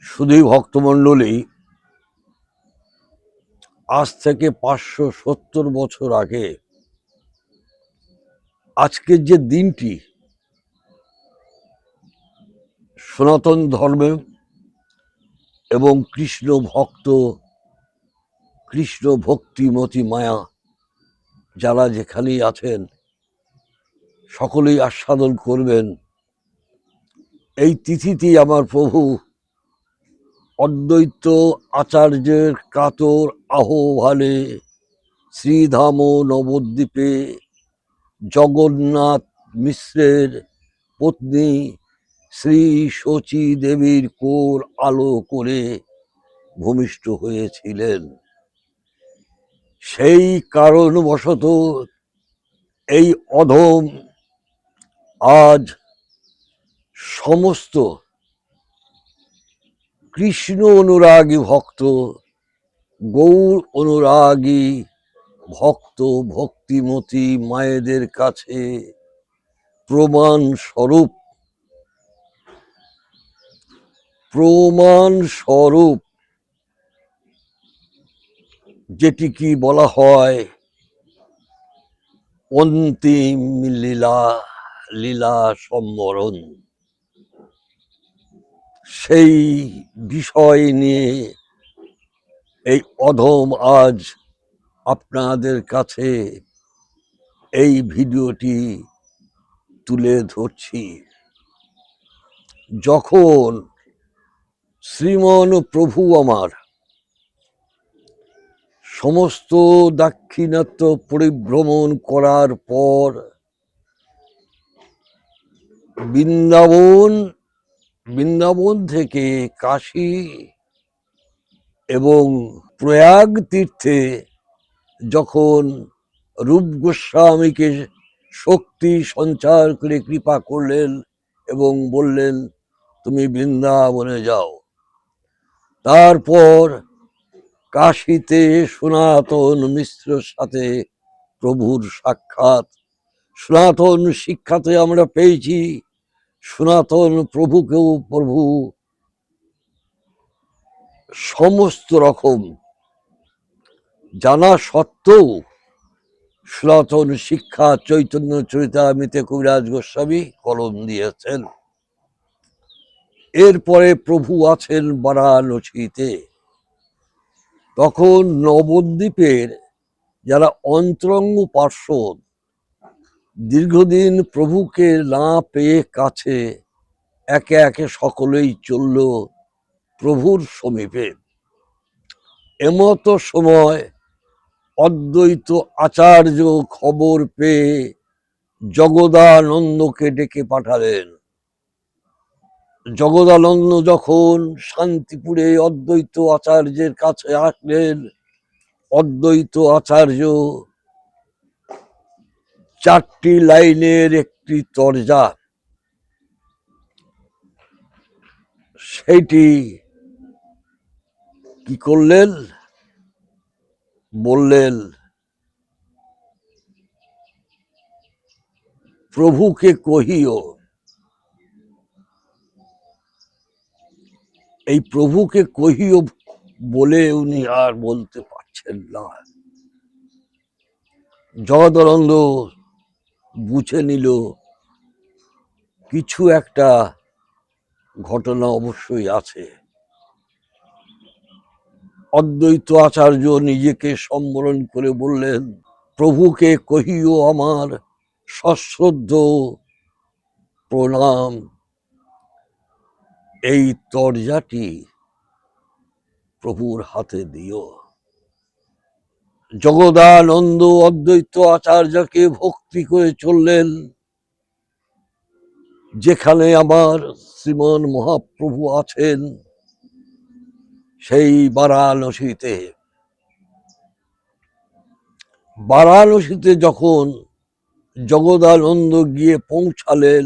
শুধুই ভক্তমণ্ডলী, আজ থেকে 570 বছর আগে আজকের যে দিনটি সনাতন ধর্মে এবং কৃষ্ণ ভক্তিমতী মায়া যারা যেখানেই আছেন সকলেই আস্বাদন করবেন। এই তিথিটি আমার প্রভু অদ্বৈত আচার্যের কাতর আহ্বানে শ্রীধাম নবদ্বীপে জগন্নাথ মিশ্রের পত্নী শ্রী শচী দেবীর কোল আলো করে ভূমিষ্ঠ হয়েছিলেন। সেই কারণবশত এই অধম আজ সমস্ত কৃষ্ণ অনুরাগী ভক্ত, গৌর অনুরাগী ভক্ত, ভক্তিমতী মায়েদের কাছে প্রমাণ স্বরূপ যেটি কি বলা হয় অন্তিম লীলা সম্বরণ, সেই বিষয় নিয়ে এই অধম আজ আপনাদের কাছে এই ভিডিওটি তুলে ধরছি। যখন শ্রীমন প্রভু আমার সমস্ত দাক্ষিণাত্য পরিভ্রমণ করার পর বৃন্দাবন থেকে কাশী এবং প্রয়াগ তীর্থে যখন রূপ গোস্বামীকে শক্তি সঞ্চার করে কৃপা করলেন এবং বললেন তুমি বৃন্দাবনে যাও, তারপর কাশীতে সনাতন মিশ্রের সাথে প্রভুর সাক্ষাৎ। সনাতন শিক্ষাতে আমরা পেয়েছি সনাতন প্রভুকেও প্রভু সমস্ত রকম জানা সত্ত্বেও সনাতন শিক্ষা চৈতন্য চরিতামৃতে কবিরাজ গোস্বামী কলম দিয়েছেন। এরপরে প্রভু আছেন বারাণসীতে। তখন নবদ্বীপের যারা অন্তরঙ্গ পার্ষদ দীর্ঘদিন প্রভুকে না পেয়ে কাছে একে একে সকলেই চলল প্রভুর সমীপে। এমতো সময় অদ্বৈত আচার্য খবর পেয়ে জগদানন্দকে ডেকে পাঠালেন। জগদানন্দ যখন শান্তিপুরে অদ্বৈত আচার্যের কাছে আসলেন, অদ্বৈত আচার্য 4টি লাইনের একটি তরজা, সেইটি কি করলেন বললেন প্রভুকে কহিও। এই প্রভুকে কহিও বলে উনি আর বলতে পারছেন না। জগদানন্দ বুঝে নিল কিছু একটা ঘটনা অবশ্যই আছে। অদ্বৈত আচার্য নিজেকে সম্বরণ করে বললেন প্রভুকে কহিও আমার সশ্রদ্ধ প্রণাম। এই তরজাটি প্রভুর হাতে দিও। জগদানন্দ অদ্বৈত আচার্যকে ভক্তি করে চললেন। যেখানে আমার শ্রীমন মহাপ্রভু আছেন সেই বারাণসীতে যখন জগদানন্দ গিয়ে পৌঁছালেন,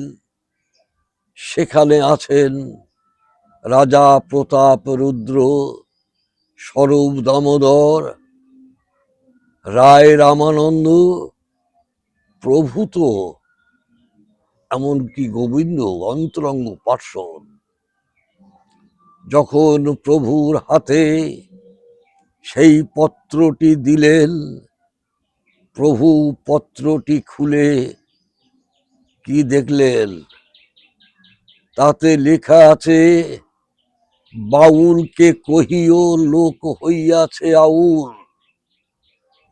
সেখানে আছেন রাজা প্রতাপ রুদ্র, স্বরূপ দামোদর, রায় রামানন্দ প্রভূত, এমনকি গোবিন্দ অন্তরঙ্গ পার্ষদ। যখন প্রভুর হাতে সেই পত্রটি দিলেন, প্রভু পত্রটি খুলে কি দেখলেন? তাতে লেখা আছে, বাউলকে কহিও লোক হইয়াছে আউল,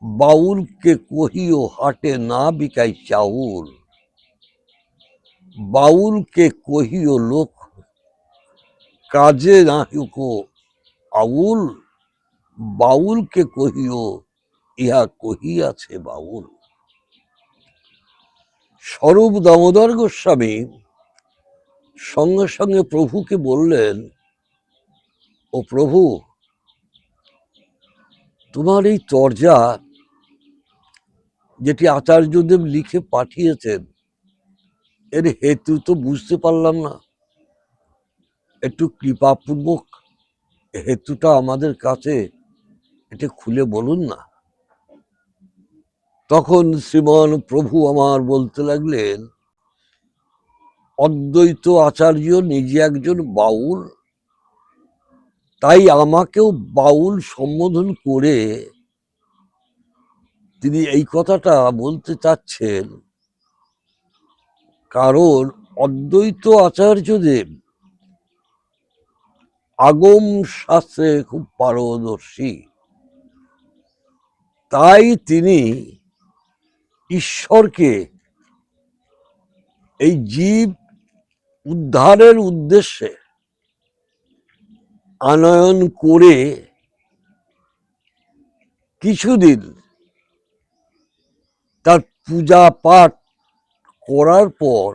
বাউলকে কহিও হাটে না বিকাই চাউল, বাউলকে কহিও লোক কাজে না হুকো আউল, বাউলকে কহিও ইহা কহিয়াছে বাউল। স্বরূপ দামোদর গোস্বামী সঙ্গে সঙ্গে প্রভুকে বললেন, ও প্রভু, তোমার এই তরজা যেটি আচার্যদেব লিখে পাঠিয়েছেন, এর হেতু তো বুঝতে পারলাম না, একটু কৃপাপূর্বক হেতুটা আমাদের কাছে এটা খুলে বলুন না। তখন শ্রীমান প্রভু আমার বলতে লাগলেন, অদ্বৈত আচার্য নিজে একজন বাউল, তাই আমাকেও বাউল সম্বোধন করে তিনি এই কথাটা বলতে চাচ্ছেন, কারণ অদ্বৈত আচার্যদেব আগম শাস্ত্রে খুব পারদর্শী, তাই তিনি ঈশ্বরকে এই জীব উদ্ধারের উদ্দেশ্যে আনয়ন করে কিছুদিন তার পূজা পাঠ করার পর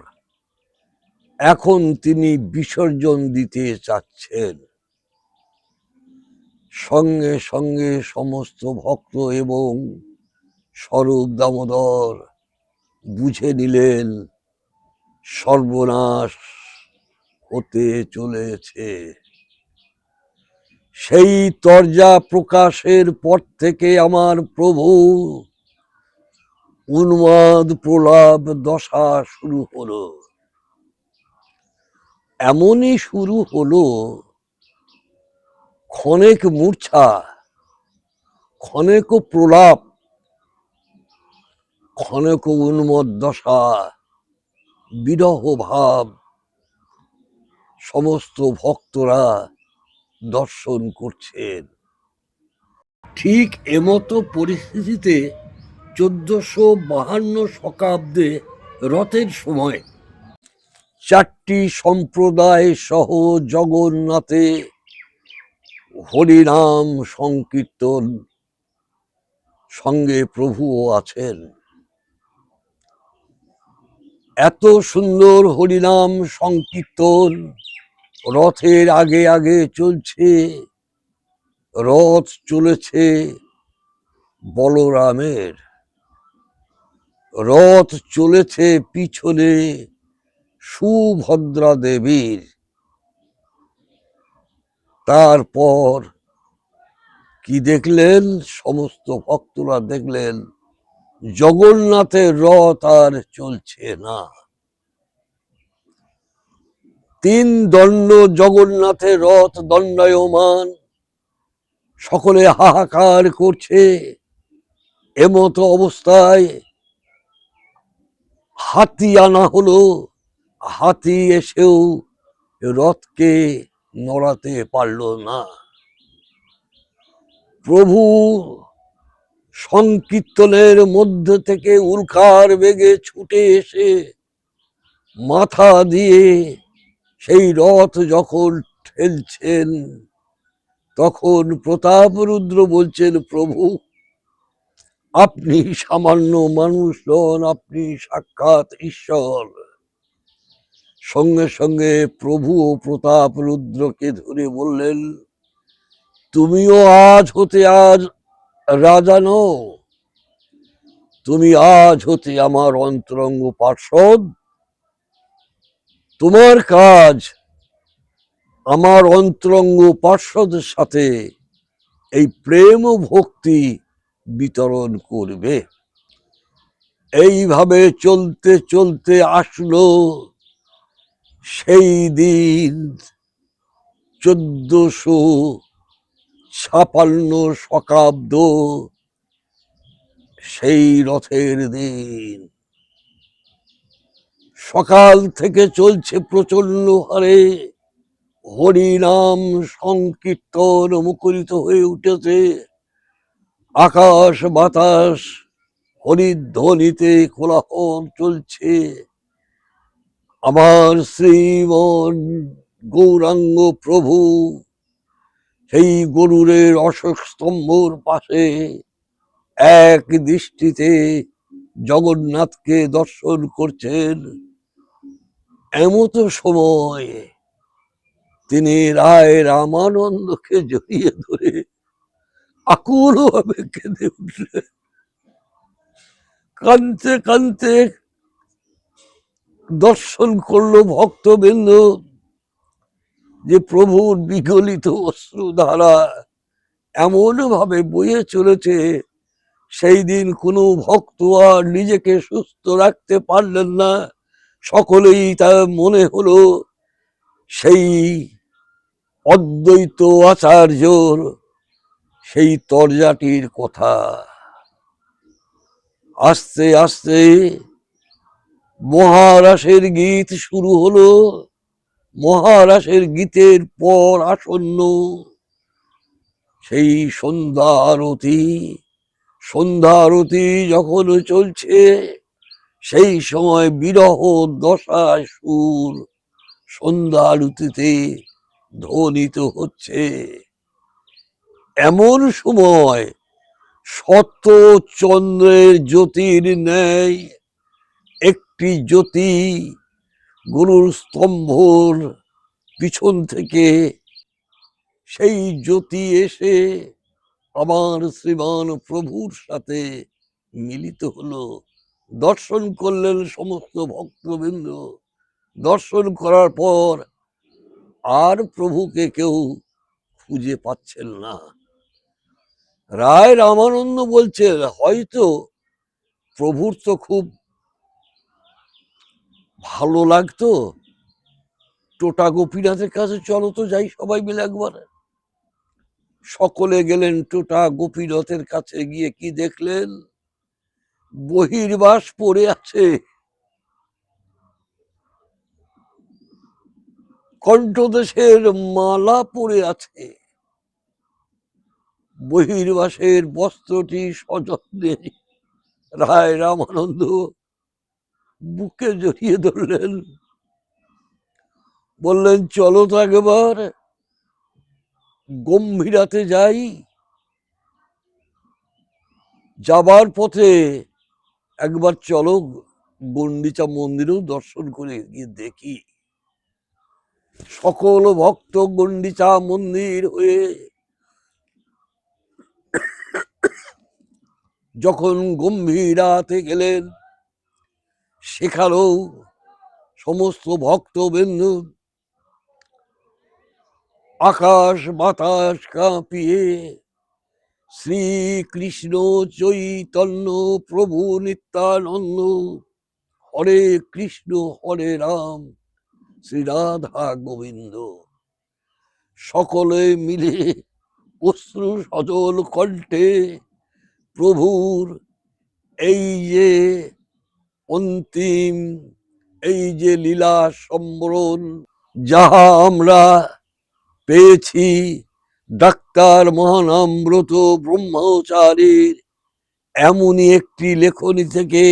এখন তিনি বিসর্জন দিতে চাচ্ছেন। সঙ্গে সঙ্গে সমস্ত ভক্ত এবং স্বরূপ দামোদর বুঝে নিলেন সর্বনাশ হতে চলেছে। সেই তরজা প্রকাশের পর থেকে আমার প্রভু উন্মাদ প্রলাপ দশা শুরু হলো। এমনই শুরু হলো, ক্ষণেক মূর্ছা, ক্ষণেক প্রলাপ, ক্ষণেক উন্মদ দশা, বিরহ ভাব সমস্ত ভক্তরা দর্শন করছেন। ঠিক এমতো পরিস্থিতিতে 1452 শতাব্দে রথের সময় চারটি সম্প্রদায় সহ জগন্নাথে হরিনাম সংকীর্তন, সঙ্গে প্রভুও আছেন। এত সুন্দর হরিনাম সংকীর্তন রথের আগে আগে চলছে। রথ চলেছে বলরামের, রথ চলেছে পিছনে সুভদ্রা দেবীর। তারপর কি দেখলেন? সমস্ত ভক্তরা দেখলেন জগন্নাথের রথ আর চলছে না। তিন দণ্ড জগন্নাথের রথ দণ্ডায়মান, সকলে হাহাকার করছে। এমতো অবস্থায় হাতি আনা হলো, হাতি এসেও রথকে নড়াতে পারল না। প্রভু সংকীর্তনের মধ্যে থেকে উল্কার বেগে ছুটে এসে মাথা দিয়ে সেই রথ যখন ঠেলছেন, তখন প্রতাপরুদ্র বলছেন, প্রভু আপনি সামান্য মানুষ নন, আপনি সাক্ষাৎ ঈশ্বর। সঙ্গে সঙ্গে প্রভু ও প্রতাপরুদ্রকে ধরে বললেন, তুমিও আজ হতে আজ রাজা নও, তুমি আজ হতে আমার অন্তরঙ্গ পার্ষদ। তোমার কাজ আমার অন্তরঙ্গ পার্ষদের সাথে এই প্রেম ও ভক্তি বিতরণ করবে। এইভাবে চলতে চলতে আসলো সেই দিন 1456 শকাব্দ সেই রথের দিন। সকাল থেকে চলছে প্রচন্ড হারে হরিনাম সংকীর্তন, মুখরিত হয়ে উঠেছে আকাশ বাতাস, হরিধ্বনিতে কোলাহল চলছে। আমার শ্রীমন গৌরাঙ্গ প্রভু সেই গরুরের অশোক স্তম্ভর পাশে এক দৃষ্টিতে জগন্নাথকে দর্শন করছেন। এমত সময় তিনি রায় রামানন্দকে জড়িয়ে ধরে আকুল ভাবে কেঁদে উঠলেন। কাঁদতে কাঁদতে দর্শন করলো ভক্তবৃন্দ যে প্রভুর বিগলিত অশ্রু ধারা এমন ভাবে বয়ে চলেছে, সেই দিন কোনো ভক্ত আর নিজেকে সুস্থ রাখতে পারলেন না। সকলেই তার মনে হলো সেই অদ্বৈত আচার্যর সেই তরজাটির কথা। আস্তে আস্তে মহারাসের গীত শুরু হলো। মহারাসের গীতের পর আসন্ন সেই সন্ধ্যা আরতি। সন্ধ্যা আরতি যখন চলছে, সেই সময় বিরহ দশায় সুর সন্ধ্যা আরতিতে ধ্বনিত হচ্ছে। এমন সময় শত চন্দ্রের জ্যোতির ন্যায় একটি জ্যোতি গুরুর স্তম্ভর পিছন থেকে সেই জ্যোতি এসে আমার শ্রীমান প্রভুর সাথে মিলিত হলো। দর্শন করলেন সমস্ত ভক্তবৃন্দ। দর্শন করার পর আর প্রভুকে কেউ খুঁজে পাচ্ছেন না। রায় রামানন্দ বলছেন, হয়তো প্রভুর তো খুব ভালো লাগতো, টোটা গোপীনাথের কাছে চলো তো যাই সবাই মিলে একবার। সকলে গেলেন টোটা গোপীনাথের কাছে। গিয়ে কি দেখলেন? বহির্বাস পড়ে আছে, কণ্ঠদেশের মালা পড়ে আছে। বহির্বাসের বস্ত্রটি সযত্নে রায় রামানন্দ বুকে জড়িয়ে ধরলেন। বললেন, চলো তো একবার গম্ভীরাতে যাই। যাবার পথে একবার চলো গন্ডিচা মন্দিরেও দর্শন করে গিয়ে দেখি। সকল ভক্ত গন্ডিচা মন্দির হয়ে যখন গম্ভীরাতে গেলেন, সেখানেও সমস্ত ভক্তবৃন্দ আকাশ বাতাস কাঁপিয়ে শ্রীকৃষ্ণ চৈতন্য প্রভু নিত্যানন্দ হরে কৃষ্ণ হরে রাম শ্রী রাধা গোবিন্দ সকলে মিলে অশ্রু সজল কণ্ঠে প্রভুর এই যে অন্তিম এই যে লীলা সম্বরণ, যাহা আমরা পেয়েছি ডাক্তার মহানামব্রত ব্রহ্মচারীর এমনই একটি লেখনী থেকে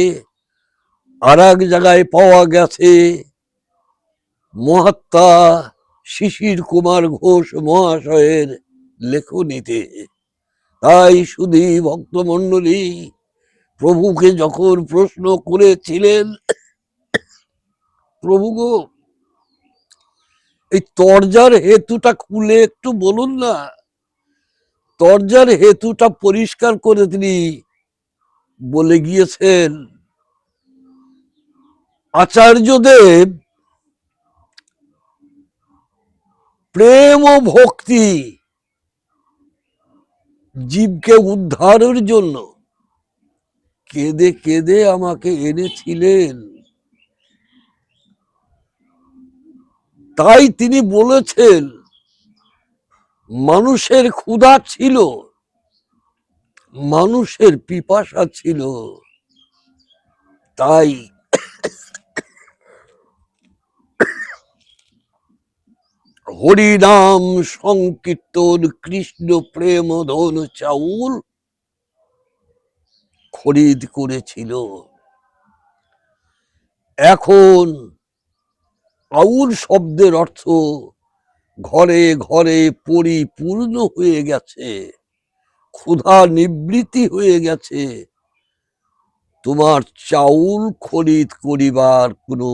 আর এক জায়গায় পাওয়া গেছে মহাত্মা শিশির কুমার ঘোষ মহাশয়ের লেখনীতে। তাই শুধু ভক্তমণ্ডলী প্রভুকে যখন প্রশ্ন করেছিলেন, প্রভু গো, এই তরজার হেতুটা খুলে একটু বলুন না। তরজার হেতুটা পরিষ্কার করে তিনি বলে গিয়েছেন, আচার্যদেব প্রেম ও ভক্তি জীবকে উদ্ধারের জন্য কেঁদে কেঁদে আমাকে এনেছিলেন। তাই তিনি বলেছেন মানুষের ক্ষুধা ছিল, মানুষের পিপাসা ছিল, তাই হরিনাম সংকীর্তন কৃষ্ণ প্রেম ধন চাউল খরিদ করেছিল। এখন আউল শব্দের অর্থ ঘরে ঘরে পরিপূর্ণ হয়ে গেছে, ক্ষুধা নিবৃত্তি হয়ে গেছে, তোমার চাউল খরিদ করিবার কোনো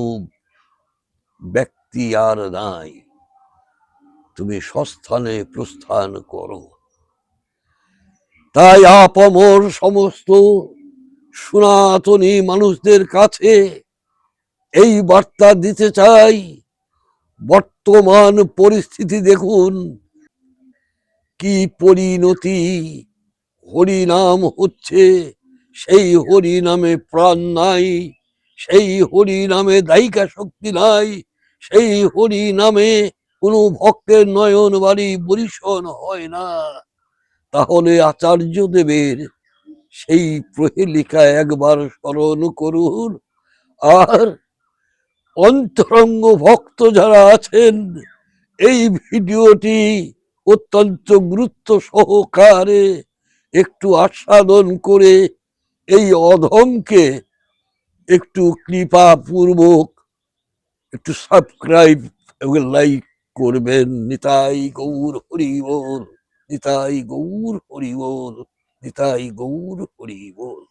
ব্যক্তি আর নাই, তুমি সস্থানে প্রস্থান করো। তাই আপামর সমস্ত সনাতনী মানুষদের কাছে এই বার্তা দিতে চাই, বর্তমান পরিস্থিতি দেখুন কি পরিণতি, হরিনাম হচ্ছে, সেই হরিনামে প্রাণ নাই, সেই হরিনামে দায়িকা শক্তি নাই, সেই হরিনামে কোনো ভক্তের নয়ন বাড়ি বরিশন হয় না। তাহলে আচার্য দেবের সেই প্রহেলিকা একবার স্মরণ করুন। আর অন্তরঙ্গ ভক্ত যারা আছেন, এই ভিডিওটি অত্যন্ত গুরুত্ব সহকারে একটু আস্বাদন করে এই অধমকে একটু কৃপা পূর্বক একটু সাবস্ক্রাইব এবং লাইক করবেন। নিতাই গৌর হরি বল, নিতাই গৌর হরি বল, নিতাই গৌর হরি বল।